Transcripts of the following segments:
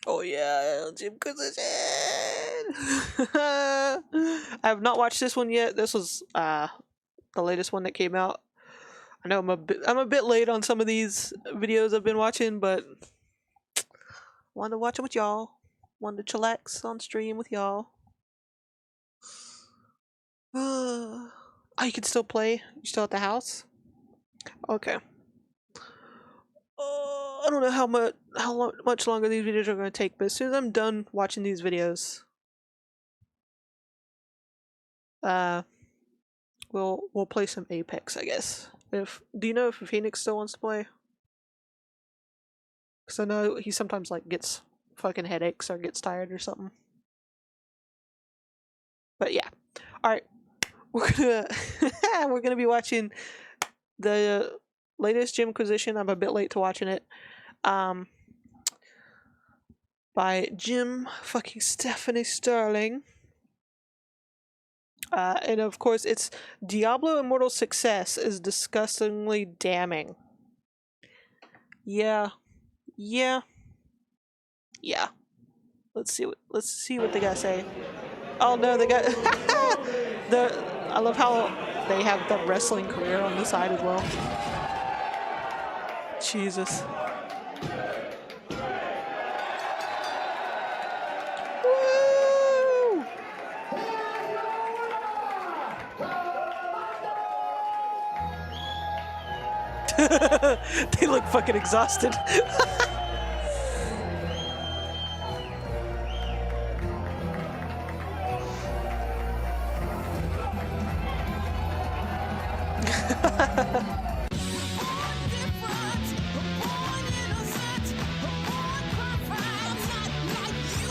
Oh yeah, Jimquisition. I have not watched this one yet. This was the latest one that came out. I know I'm a bit late on some of these videos I've been watching, but wanted to watch them with y'all. Wanted to chillax on stream with y'all. Oh, you can still play? You still at the house? Okay. I don't know how much longer these videos are going to take, but as soon as I'm done watching these videos, uh, we'll play some Apex, I guess. Do you know if Phoenix still wants to play? Because I know he sometimes like gets fucking headaches or gets tired or something. But yeah, all right, we're gonna we're gonna be watching the latest Jimquisition. I'm a bit late to watching it. By Jim fucking Stephanie Sterling. And of course, it's Diablo Immortal success is disgustingly damning. Yeah, yeah, yeah. Let's see what they gotta say. Oh no, they got I love how they have the wrestling career on the side as well. Jesus. Woo! They look fucking exhausted.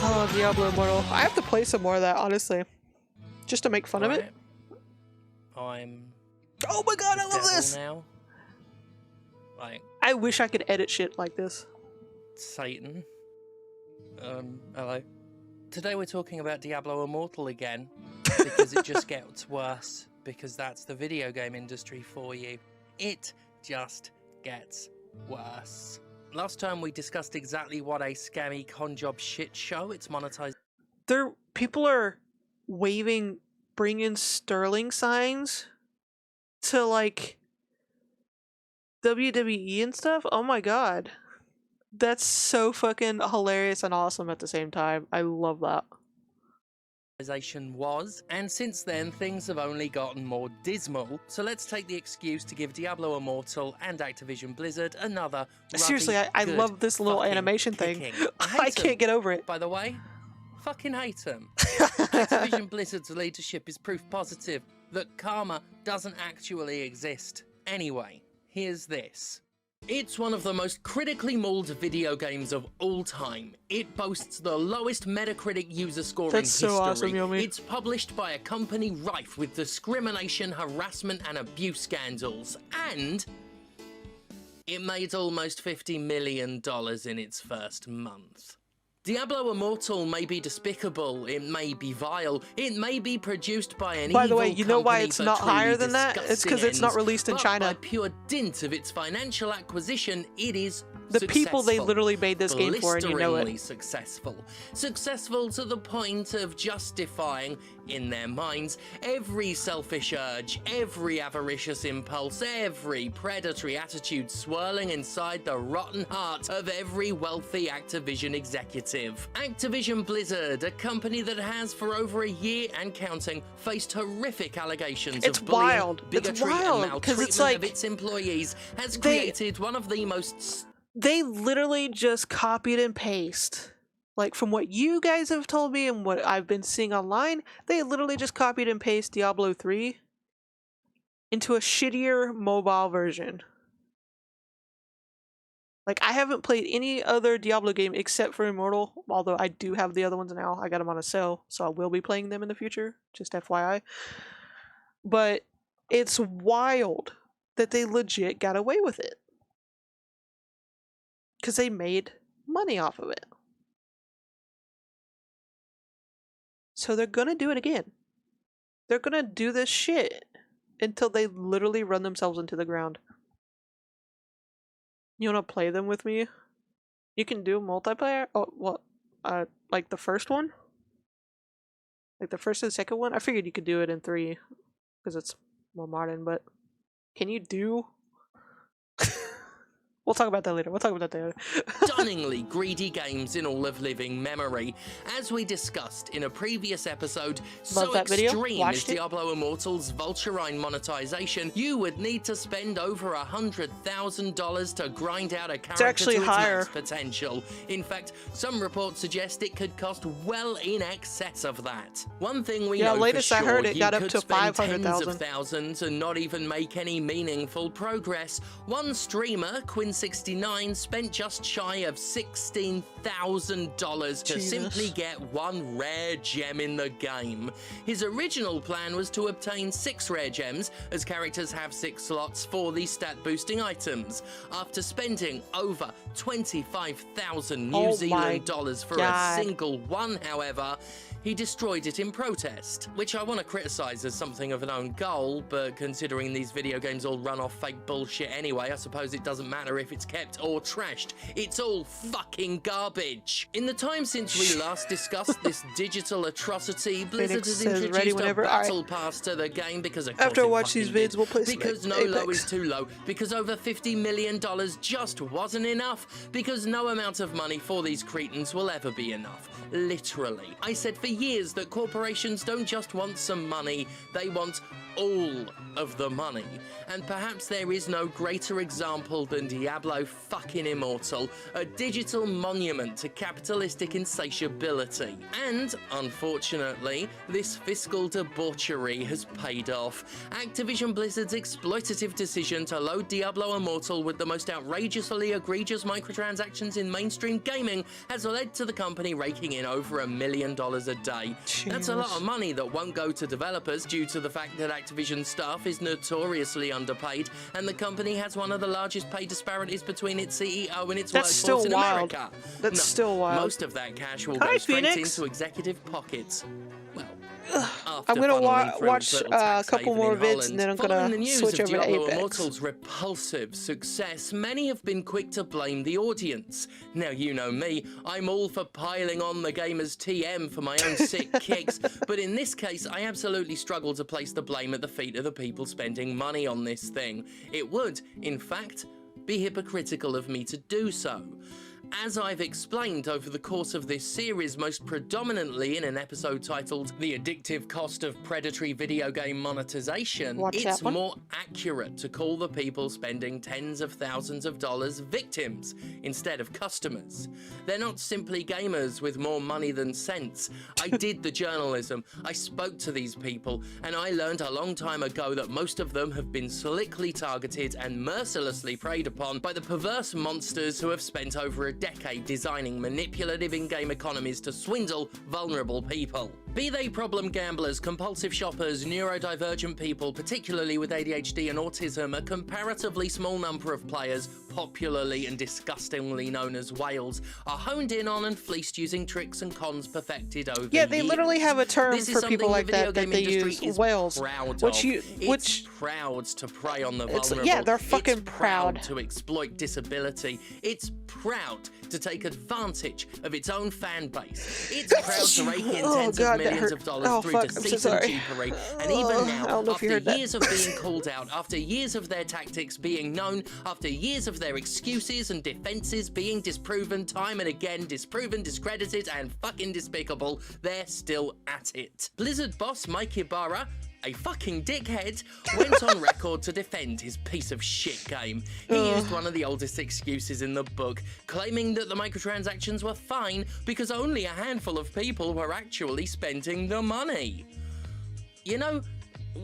Oh, Diablo Immortal. I have to play some more of that, honestly. Just to make fun of it. I'm... Oh my god, I love this! Now. Like... I wish I could edit shit like this. Satan. Hello. Today we're talking about Diablo Immortal again. Because it just gets worse. Because that's the video game industry for you. It just gets worse. Last time we discussed exactly what a scammy conjob shit show it's monetized. People are waving bring in Sterling signs to like WWE and stuff. Oh my god. That's so fucking hilarious and awesome at the same time. I love that. Was, and since then things have only gotten more dismal, so let's take the excuse to give Diablo Immortal and Activision Blizzard another seriously, I love this little animation thing. I can't get over it. By the way, fucking hate them. Activision Blizzard's leadership is proof positive that karma doesn't actually exist. Anyway, here's this. It's one of the most critically mauled video games of all time. It boasts the lowest Metacritic user score in history. Awesome, Yomi. It's published by a company rife with discrimination, harassment, and abuse scandals. And it made almost $50 million in its first month. Diablo Immortal may be despicable, it may be vile, it may be produced by an evil company. By the way, you know why it's not higher than that? It's because it's not released in China. By pure dint of its financial acquisition, it is the people they literally made this game for, and you know it. Successful to the point of justifying, in their minds, every selfish urge, every avaricious impulse, every predatory attitude swirling inside the rotten heart of every wealthy Activision executive. Activision Blizzard, a company that has for over a year and counting faced horrific allegations of bullying, bigotry, and maltreatment of its employees, has created one of the most... They literally just copied and pasted. Like, from what you guys have told me and what I've been seeing online, they literally just copied and pasted Diablo 3 into a shittier mobile version. Like, I haven't played any other Diablo game except for Immortal, although I do have the other ones now. I got them on a sale, so I will be playing them in the future, just FYI. But it's wild that they legit got away with it. Because they made money off of it. So they're gonna do it again. They're gonna do this shit until they literally run themselves into the ground. You wanna play them with me? You can do multiplayer? Oh, what? like the first one, like the first and second one. I figured you could do it in 3 because it's more modern. But can you do? We'll talk about that later. Stunningly greedy games in all of living memory. As we discussed in a previous episode, so extreme is Diablo Immortal's Vulturine monetization, you would need to spend over $100,000 to grind out a character to its max potential. In fact, some reports suggest it could cost well in excess of that. One thing we know for sure, I heard it got up to $500,000 tens of thousands and not even make any meaningful progress. One streamer, Quinn69, spent just shy of $16,000 to simply get one rare gem in the game. His original plan was to obtain 6 rare gems, as characters have 6 slots for the stat boosting items. After spending over 25,000 New Zealand dollars for a single one, however, he destroyed it in protest, which I want to criticize as something of an own goal, but considering these video games all run off fake bullshit anyway, I suppose it doesn't matter if it's kept or trashed. It's all fucking garbage. In the time since we last discussed this digital atrocity, Blizzard has introduced a battle pass to the game because of course after I watch these vids, we'll play because no low is too low, because over $50 million just wasn't enough, because no amount of money for these cretins will ever be enough. Literally. I said for years that corporations don't just want some money, they want all of the money. And perhaps there is no greater example than Diablo fucking Immortal, a digital monument to capitalistic insatiability. And, unfortunately, this fiscal debauchery has paid off. Activision Blizzard's exploitative decision to load Diablo Immortal with the most outrageously egregious microtransactions in mainstream gaming has led to the company raking in over $1 million a day. That's a lot of money that won't go to developers due to the fact that Activision staff is notoriously underpaid, and the company has one of the largest pay disparities between its CEO and its workforce in America. That's still wild. Most of that cash will go straight into executive pockets. Well, I'm gonna watch a couple more vids and then I'm gonna switch over to Apex. Immortal's repulsive success, many have been quick to blame the audience. Now, you know me, I'm all for piling on the gamer's TM for my own sick kicks, but in this case, I absolutely struggle to place the blame at the feet of the people spending money on this thing. It would, in fact, be hypocritical of me to do so. As I've explained over the course of this series, most predominantly in an episode titled The Addictive Cost of Predatory Video Game Monetization, it's more accurate to call the people spending tens of thousands of dollars victims instead of customers. They're not simply gamers with more money than sense. I did the journalism, I spoke to these people, and I learned a long time ago that most of them have been slickly targeted and mercilessly preyed upon by the perverse monsters who have spent over a decade designing manipulative in-game economies to swindle vulnerable people. Be they problem gamblers, compulsive shoppers, neurodivergent people, particularly with ADHD and autism, a comparatively small number of players, popularly and disgustingly known as whales, are honed in on and fleeced using tricks and cons perfected over years. They literally have a term for people like that that they use, whales. It's proud to prey on the vulnerable. Yeah, they're fucking it's proud to exploit disability. It's proud to take advantage of its own fan base. It's proud to rake in tens of millions of dollars through deceit and cheapery. And even now, after years of being called out, after years of their tactics being known, after years of their excuses and defenses being disproven time and again, disproven, discredited, and fucking despicable, they're still at it. Blizzard boss Mike Ibarra, a fucking dickhead, went on record to defend his piece of shit game. He used one of the oldest excuses in the book, claiming that the microtransactions were fine because only a handful of people were actually spending the money. You know,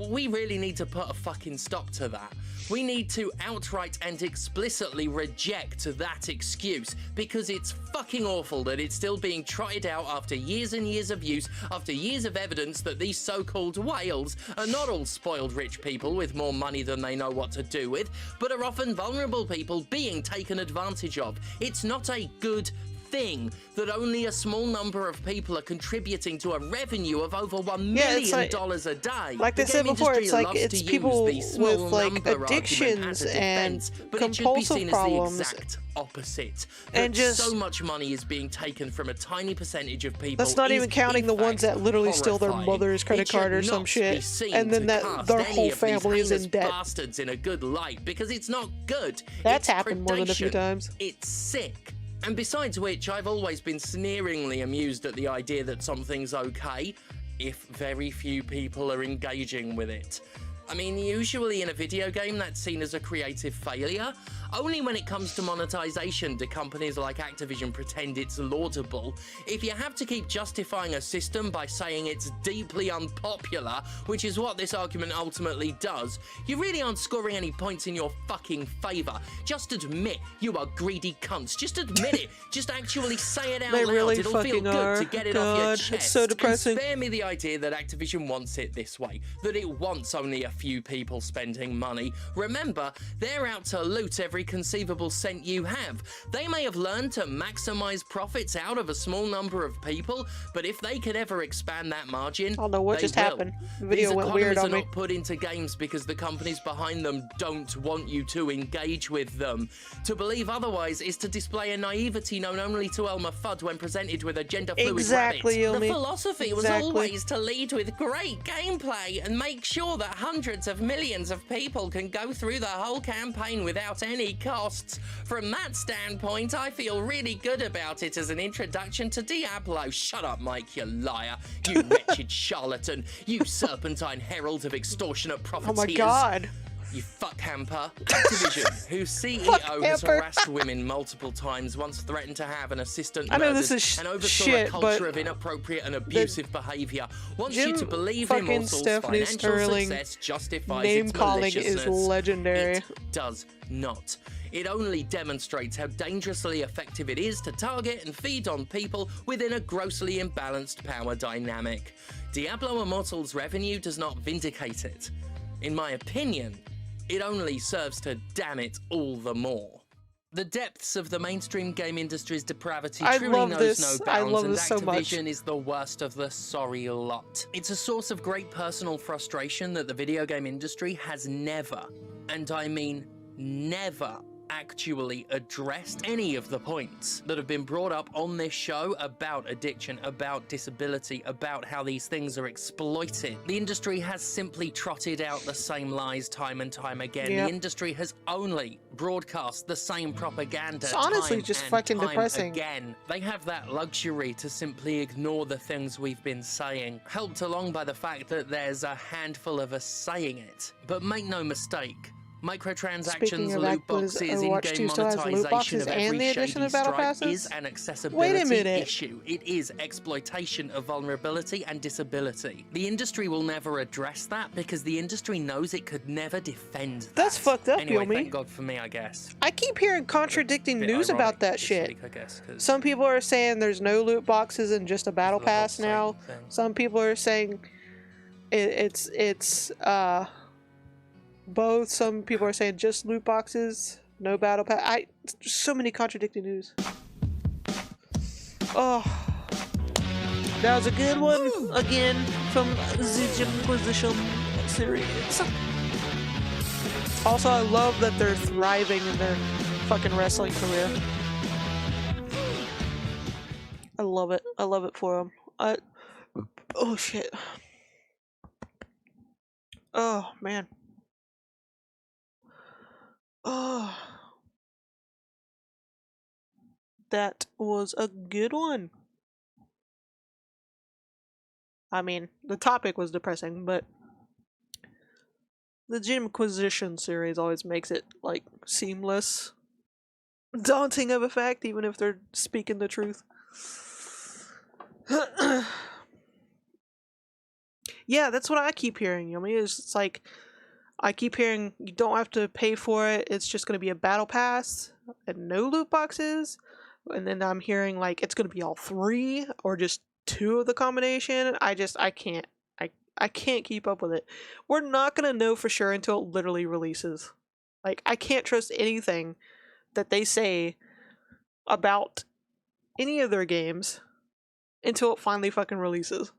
we really need to put a fucking stop to that. We need to outright and explicitly reject that excuse because it's fucking awful that it's still being trotted out after years and years of use, after years of evidence that these so-called whales are not all spoiled rich people with more money than they know what to do with, but are often vulnerable people being taken advantage of. It's not a good thing that only a small number of people are contributing to a revenue of over $1 Yeah, it's million like- a day. Like The I said game before, industry it's like loves it's to people use the small with like number argument as addictions a defense, and but it should be compulsive seen problems, as the exact opposite. and That just so much money is being taken from a tiny percentage of people. that's not is, even counting in the ones fact, that literally steal their horrifying. mother's credit It should card or some not be shit, seen and then to that cast their any whole of these family is heinous in debt. bastards in a good light, because it's not good. That's It's happened more than a few predation. times. It's sick. And besides which, I've always been sneeringly amused at the idea that something's okay if very few people are engaging with it. I mean, usually in a video game that's seen as a creative failure. Only when it comes to monetization do companies like Activision pretend it's laudable. If you have to keep justifying a system by saying it's deeply unpopular, which is what this argument ultimately does, you really aren't scoring any points in your fucking favor. Just admit you are greedy cunts. Just admit it. Just actually say it out They loud. really It'll feel fucking good are. to get it off your God, chest. it's so depressing. And spare me the idea that Activision wants it this way, that it wants only a few people spending money. Remember, they're out to loot every conceivable cent you have. They may have learned to maximize profits out of a small number of people, but if they could ever expand that margin, I don't know what they just will. happened. The video These went weird economies on are me. not put into games because the companies behind them don't want you to engage with them. To believe otherwise is to display a naivety known only to Elmer Fudd when presented with a gender-fluid Exactly, rabbit. Yomi. The philosophy was Exactly. always to lead with great gameplay and make sure that hundreds of millions of people can go through the whole campaign without any costs. From that standpoint, I feel really good about it as an introduction to Diablo. Shut up, Mike, you liar. You wretched charlatan. You serpentine herald of extortionate Oh profiteers. my god. You fuck hamper. Activision, whose CEO has hamper. harassed women multiple times, once threatened to have an assistant I know murdered, this is and oversaw shit, a culture but of inappropriate and abusive behavior. Wants you to believe fucking Immortal's Stephanie financial Sterling success justifies name its calling is maliciousness. legendary. It does not. It only demonstrates how dangerously effective it is to target and feed on people within a grossly imbalanced power dynamic. Diablo Immortal's revenue does not vindicate it. In my opinion, it only serves to damn it all the more. The depths of the mainstream game industry's depravity I truly love knows this. no I bounds, love and this so much. Activision is the worst of the sorry lot. It's a source of great personal frustration that the video game industry has never, and I mean never, actually addressed any of the points that have been brought up on this show about addiction, about disability, about how these things are exploited. The industry has simply trotted out the same lies time and time again. Yep. The industry has only broadcast the same propaganda It's honestly time just and fucking time depressing. again. They have that luxury to simply ignore the things we've been saying, helped along by the fact that there's a handful of us saying it. But make no mistake, microtransactions, Speaking of loot Overwatch boxes, 2 in-game still has loot monetization boxes of and every the addition shady of battle stripe passes? is an accessibility minute. issue. It is exploitation of vulnerability and disability. The industry will never address that because the industry knows it could never defend that. That's fucked up, Anyway, Yomi. thank God for me, I guess. I keep hearing contradicting Bit news ironic about that this shit. week, I guess, 'cause Some people are saying there's no loot boxes and just a battle the whole pass now. Satan thing. Some people are saying it's both. Some people are saying just loot boxes, no battle pass. So many contradicting news. Oh, that was a good one again from the Jimquisition series. Also, I love that they're thriving in their fucking wrestling career. I love it. I love it for them. Oh shit. Oh man. Oh. That was a good one. I mean, the topic was depressing, but the Jimquisition series always makes it, like, seamless. Daunting of a fact, even if they're speaking the truth. Yeah, that's what I keep hearing, Yomi. It's like, I keep hearing you don't have to pay for it, it's just going to be a battle pass and no loot boxes. And then I'm hearing like it's going to be all three or just two of the combination. I can't. I can't keep up with it. We're not going to know for sure until it literally releases. Like, I can't trust anything that they say about any of their games until it finally fucking releases.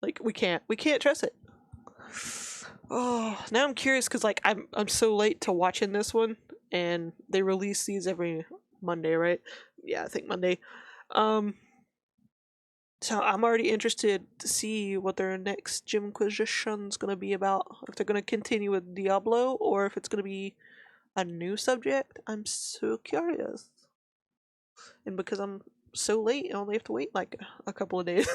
Like we can't trust it. Oh, now I'm curious because like I'm so late to watching this one, and they release these every Monday, right? Yeah, I think Monday. Um, so I'm already interested to see what their next Jimquisition's gonna be about. If they're gonna continue with Diablo or if it's gonna be a new subject. I'm so curious. And because I'm so late, I only have to wait like a couple of days.